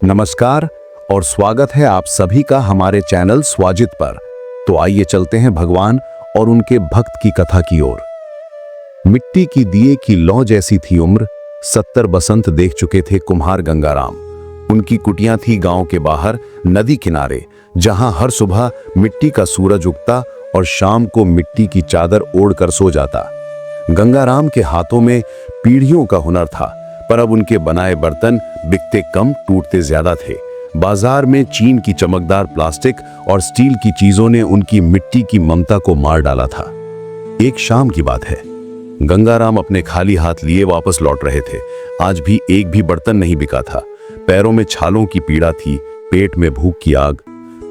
नमस्कार और स्वागत है आप सभी का हमारे चैनल स्वाजित पर। तो आइए चलते हैं भगवान और उनके भक्त की कथा की ओर। मिट्टी की दिए की लौ जैसी थी उम्र, 70 बसंत देख चुके थे कुम्हार गंगाराम। उनकी कुटियां थी गांव के बाहर नदी किनारे, जहां हर सुबह मिट्टी का सूरज उगता और शाम को मिट्टी की चादर ओढ़ कर सो जाता। गंगाराम के हाथों में पीढ़ियों का हुनर था, पर अब उनके बनाए बर्तन बिकते कम, टूटते ज्यादा थे। बाजार में चीन की चमकदार प्लास्टिक और स्टील की चीजों ने उनकी मिट्टी की ममता को मार डाला था। एक शाम की बात है, गंगाराम अपने खाली हाथ लिए वापस लौट रहे थे। आज भी एक भी बर्तन नहीं बिका था। पैरों में छालों की पीड़ा थी, पेट में भूख की आग।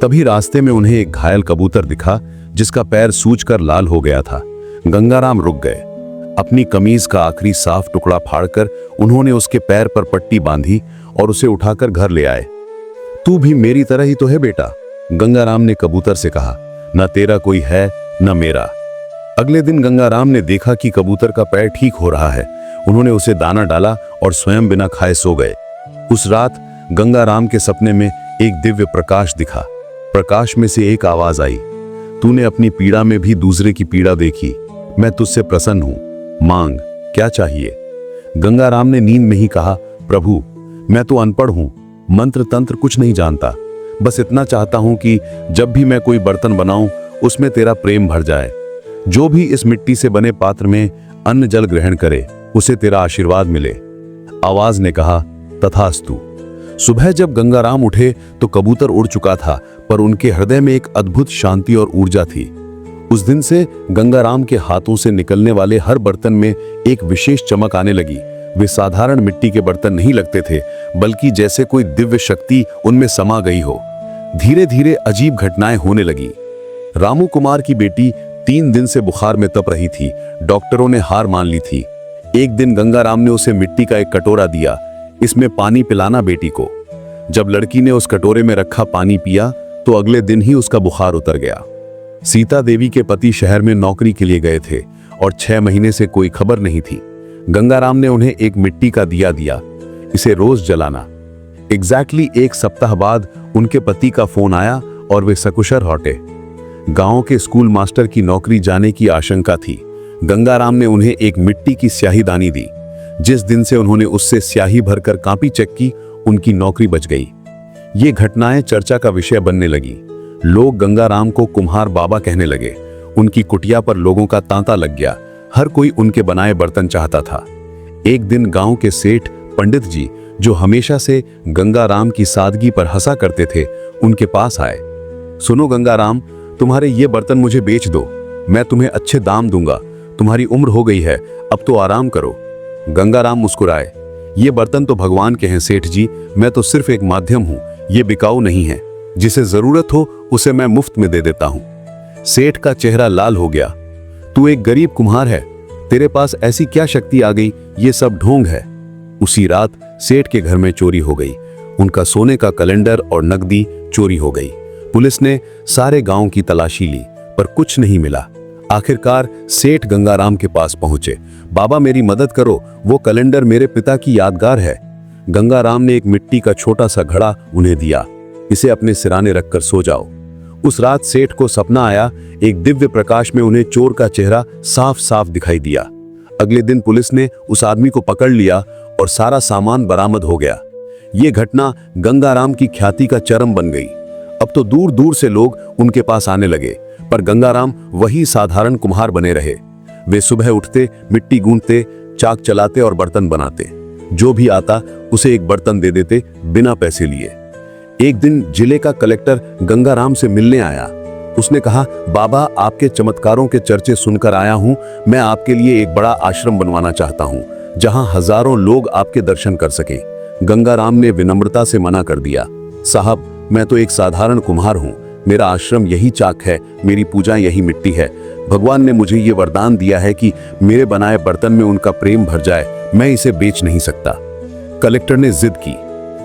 तभी रास्ते में उन्हें एक घायल कबूतर दिखा, जिसका पैर सूजकर लाल हो गया था। गंगाराम रुक गए। अपनी कमीज का आखिरी साफ टुकड़ा फाड़कर उन्होंने उसके पैर पर पट्टी बांधी और उसे उठाकर घर ले आए। तू भी मेरी तरह ही तो है बेटा, गंगाराम ने कबूतर से कहा। न तेरा कोई है न मेरा। अगले दिन गंगाराम ने देखा कि कबूतर का पैर ठीक हो रहा है। उन्होंने उसे दाना डाला और स्वयं बिना खाए सो गए। उस रात गंगाराम के सपने में एक दिव्य प्रकाश दिखा। प्रकाश में से एक आवाज आई, तूने अपनी पीड़ा में भी दूसरे की पीड़ा देखी। मैं तुझसे प्रसन्न हूं, मांग, क्या चाहिए? गंगाराम ने नींद में ही कहा, प्रभु मैं तो अनपढ़ हूं, मंत्र तंत्र कुछ नहीं जानता। बस इतना चाहता हूं कि जब भी मैं कोई बर्तन बनाऊं उसमें तेरा प्रेम भर जाए। जो भी इस मिट्टी से बने पात्र में अन्न जल ग्रहण करे उसे तेरा आशीर्वाद मिले। आवाज ने कहा, तथास्तु। सुबह जब गंगाराम उठे तो कबूतर उड़ चुका था, पर उनके हृदय में एक अद्भुत शांति और ऊर्जा थी। उस दिन से गंगाराम के हाथों से निकलने वाले हर बर्तन में एक विशेष चमक आने लगी। वे साधारण मिट्टी के बर्तन नहीं लगते थे, बल्कि जैसे कोई दिव्य शक्ति उनमें समा गई हो। धीरे धीरे अजीब घटनाएं होने लगी। रामू कुमार की बेटी 3 दिन से बुखार में तप रही थी। डॉक्टरों ने हार मान ली थी। एक दिन गंगाराम ने उसे मिट्टी का एक कटोरा दिया, इसमें पानी पिलाना बेटी को। जब लड़की ने उस कटोरे में रखा पानी पिया तो अगले दिन ही उसका बुखार उतर गया। सीता देवी के पति शहर में नौकरी के लिए गए थे और 6 महीने से कोई खबर नहीं थी। गंगाराम ने उन्हें एक मिट्टी का दिया दिया, इसे रोज जलाना। एग्जैक्टली 1 सप्ताह बाद उनके पति का फोन आया और वे सकुशल लौटे। गांव के स्कूल मास्टर की नौकरी जाने की आशंका थी। गंगाराम ने उन्हें एक मिट्टी की स्याहीदानी दी। जिस दिन से उन्होंने उससे स्याही भरकर कापी चेक की, उनकी नौकरी बच गई। ये घटनाएं चर्चा का विषय बनने लगी। लोग गंगाराम को कुम्हार बाबा कहने लगे। उनकी कुटिया पर लोगों का तांता लग गया। हर कोई उनके बनाए बर्तन चाहता था। एक दिन गांव के सेठ पंडित जी, जो हमेशा से गंगाराम की सादगी पर हंसा करते थे, उनके पास आए। सुनो गंगाराम, तुम्हारे ये बर्तन मुझे बेच दो, मैं तुम्हें अच्छे दाम दूंगा। तुम्हारी उम्र हो गई है, अब तो आराम करो। गंगाराम मुस्कुराए, ये बर्तन तो भगवान के हैं सेठ जी, मैं तो सिर्फ एक माध्यम हूं, ये बिकाऊ नहीं है। जिसे जरूरत हो उसे मैं मुफ्त में दे देता हूं। सेठ का चेहरा लाल हो गया। तू एक गरीब कुम्हार है, तेरे पास ऐसी क्या शक्ति आ गई? ये सब ढोंग है। उसी रात सेठ के घर में चोरी हो गई। उनका सोने का कैलेंडर और नकदी चोरी हो गई। पुलिस ने सारे गांव की तलाशी ली, पर कुछ नहीं मिला। आखिरकार सेठ गंगाराम के पास पहुंचे। बाबा मेरी मदद करो, वो कैलेंडर मेरे पिता की यादगार है। गंगाराम ने एक मिट्टी का छोटा सा घड़ा उन्हें दिया, इसे अपने सिराने रखकर सो जाओ। उस रात सेठ को सपना आया। एक दिव्य प्रकाश में उन्हें चोर का चेहरा साफ साफ दिखाई दिया। अगले दिन पुलिस ने उस आदमी को पकड़ लिया और सारा सामान बरामद हो गया। ये घटना गंगाराम की ख्याति का चरम बन गई। अब तो दूर दूर से लोग उनके पास आने लगे, पर गंगाराम वही साधारण कुम्हार बने रहे। वे सुबह उठते, मिट्टी गूंथते, चाक चलाते और बर्तन बनाते। जो भी आता उसे एक बर्तन दे देते, बिना पैसे लिए। एक दिन जिले का कलेक्टर गंगाराम से मिलने आया। उसने कहा, बाबा आपके चमत्कारों के चर्चे सुनकर आया हूं। मैं आपके लिए एक बड़ा आश्रम बनवाना चाहता हूं, जहां हजारों लोग आपके दर्शन कर सकें। गंगाराम ने विनम्रता से मना कर दिया, साहब मैं तो एक साधारण कुम्हार हूं, मेरा आश्रम यही चाक है, मेरी पूजा यही मिट्टी है। भगवान ने मुझे ये वरदान दिया है कि मेरे बनाए बर्तन में उनका प्रेम भर जाए, मैं इसे बेच नहीं सकता। कलेक्टर ने जिद की,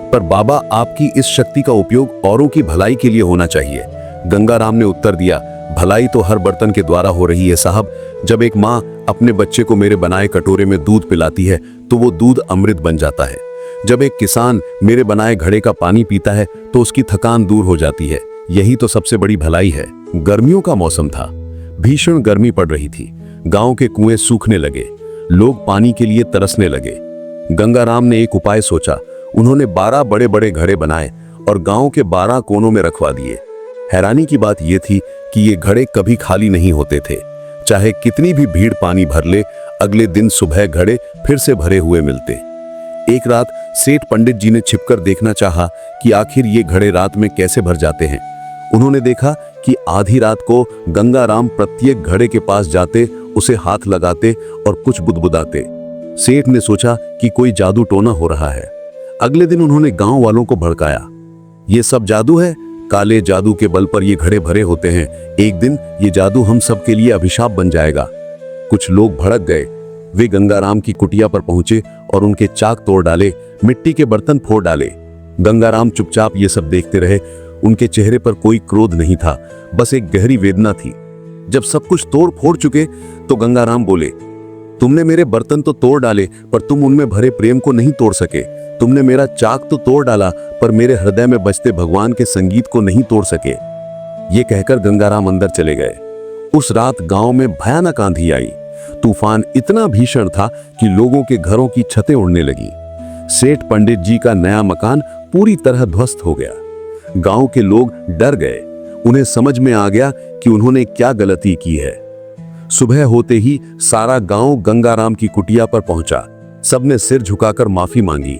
पर बाबा आपकी इस शक्ति का उपयोग औरों की भलाई के लिए होना चाहिए। गंगाराम ने उत्तर दिया, भलाई तो हर बर्तन के द्वारा हो रही है साहब। जब एक माँ अपने बच्चे को मेरे बनाए कटोरे में दूध पिलाती है तो वो दूध अमृत बन जाता है। जब एक किसान मेरे बनाए घड़े का पानी पीता है तो उसकी थकान दूर हो जाती है। यही तो सबसे बड़ी भलाई है। गर्मियों का मौसम था। भीषण गर्मी पड़ रही थी। गांव के कुएं सूखने लगे। लोग पानी के लिए तरसने लगे। गंगाराम ने एक उपाय सोचा। उन्होंने 12 बड़े बड़े घड़े बनाए और गांव के 12 कोनों में रखवा दिए। हैरानी की बात यह थी कि ये घड़े कभी खाली नहीं होते थे। चाहे कितनी भी भीड़ पानी भर ले, अगले दिन सुबह घड़े फिर से भरे हुए मिलते। एक रात सेठ पंडित जी ने छिपकर देखना चाहा कि आखिर ये घड़े रात में कैसे भर जाते हैं। उन्होंने देखा कि आधी रात को गंगाराम प्रत्येक घड़े के पास जाते, उसे हाथ लगाते और कुछ बुदबुदाते। सेठ ने सोचा कि कोई जादू टोना हो रहा है। अगले दिन उन्होंने गांव वालों को भड़काया। ये सब जादू है। काले जादू के बल पर ये घड़े भरे होते हैं। एक दिन ये जादू हम सब के लिए अभिशाप बन जाएगा। कुछ लोग भड़क गए। वे गंगाराम की कुटिया पर पहुंचे और उनके चाक तोड़ डाले, मिट्टी के बर्तन फोड़ डाले। गंगाराम चुपचाप ये सब देखते रहे। उनके चेहरे पर कोई क्रोध नहीं था, बस एक गहरी वेदना थी। जब सब कुछ तोड़ फोड़ चुके तो गंगाराम बोले, तुमने मेरे बर्तन तो तोड़ डाले पर तुम उनमें भरे प्रेम को नहीं तोड़ सके। तुमने मेरा चाक तो तोड़ डाला पर मेरे हृदय में बजते भगवान के संगीत को नहीं तोड़ सके। ये कहकर गंगाराम अंदर चले गए। उस रात गांव में भयानक आंधी आई। तूफान इतना भीषण था कि लोगों के घरों की छतें उड़ने लगी। सेठ पंडित जी का नया मकान पूरी तरह ध्वस्त हो गया। गांव के लोग डर गए। उन्हें समझ में आ गया कि उन्होंने क्या गलती की है। सुबह होते ही सारा गांव गंगाराम की कुटिया पर पहुंचा। सबने सिर झुकाकर माफी मांगी।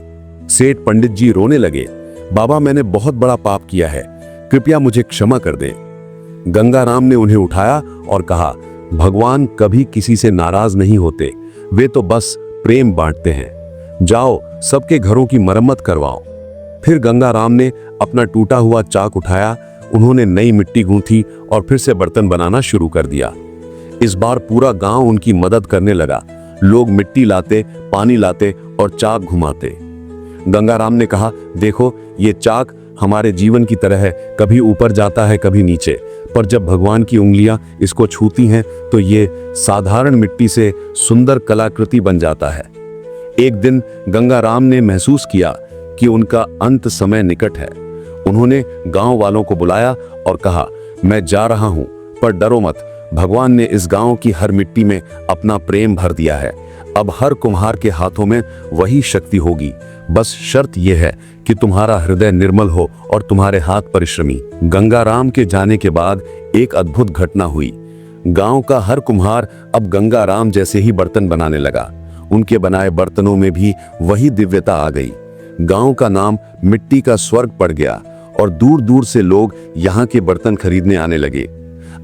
सेठ पंडित जी रोने लगे, बाबा मैंने बहुत बड़ा पाप किया है, कृपया मुझे क्षमा कर दें। गंगाराम ने उन्हें उठाया और कहा, भगवान कभी किसी से नाराज नहीं होते, वे तो बस प्रेम बांटते हैं। जाओ सबके घरों की मरम्मत करवाओ। फिर गंगाराम ने अपना टूटा हुआ चाक उठाया। उन्होंने नई मिट्टी गूंथी और फिर से बर्तन बनाना शुरू कर दिया। इस बार पूरा गांव उनकी मदद करने लगा। लोग मिट्टी लाते, पानी लाते और चाक घुमाते। गंगाराम ने कहा, देखो ये चाक हमारे जीवन की तरह है, कभी ऊपर जाता है कभी नीचे, पर जब भगवान की उंगलियां इसको छूती हैं तो ये साधारण मिट्टी से सुंदर कलाकृति बन जाता है। एक दिन गंगाराम ने महसूस किया कि उनका अंत समय निकट है। उन्होंने गांव वालों को बुलाया और कहा, मैं जा रहा हूं, पर डरो मत, भगवान ने इस गांव की हर मिट्टी में अपना प्रेम भर दिया है। अब हर कुम्हार के हाथों में वही शक्ति होगी। बस शर्त यह है कि तुम्हारा हृदय निर्मल हो और तुम्हारे हाथ परिश्रमी। गंगाराम के जाने के बाद एक अद्भुत घटना हुई। गांव का हर कुम्हार अब गंगाराम जैसे ही बर्तन बनाने लगा। उनके बनाए बर्तनों में भी वही दिव्यता आ गई। गांव का नाम मिट्टी का स्वर्ग पड़ गया और दूर दूर से लोग यहाँ के बर्तन खरीदने आने लगे।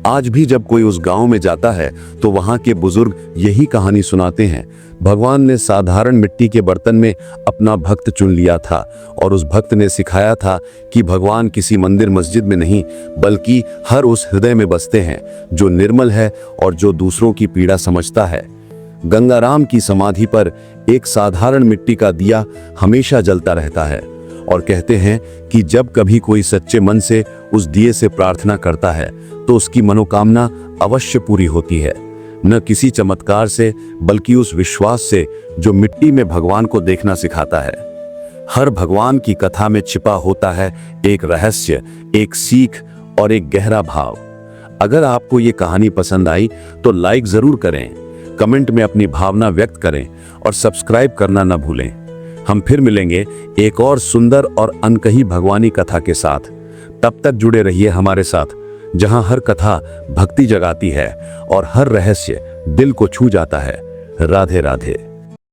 आज भी जब कोई उस गांव में जाता है तो वहां के बुजुर्ग यही कहानी सुनाते हैं। भगवान ने साधारण मिट्टी के बर्तन में अपना भक्त चुन लिया था और उस भक्त ने सिखाया था कि भगवान किसी मंदिर मस्जिद में नहीं बल्कि हर उस हृदय में बसते हैं जो निर्मल है और जो दूसरों की पीड़ा समझता है। गंगाराम की समाधि पर एक साधारण मिट्टी का दिया हमेशा जलता रहता है और कहते हैं कि जब कभी कोई सच्चे मन से उस दिए से प्रार्थना करता है तो उसकी मनोकामना अवश्य पूरी होती है। न किसी चमत्कार से बल्कि उस विश्वास से जो मिट्टी में भगवान को देखना सिखाता है। हर भगवान की कथा में छिपा होता है एक रहस्य, एक सीख और एक गहरा भाव। अगर आपको ये कहानी पसंद आई तो लाइक जरूर करें, कमेंट में अपनी भावना व्यक्त करें और सब्सक्राइब करना न भूलें। हम फिर मिलेंगे एक और सुंदर और अनकही भगवानी कथा के साथ। तब तक जुड़े रहिए हमारे साथ, जहां हर कथा भक्ति जगाती है और हर रहस्य दिल को छू जाता है। राधे राधे।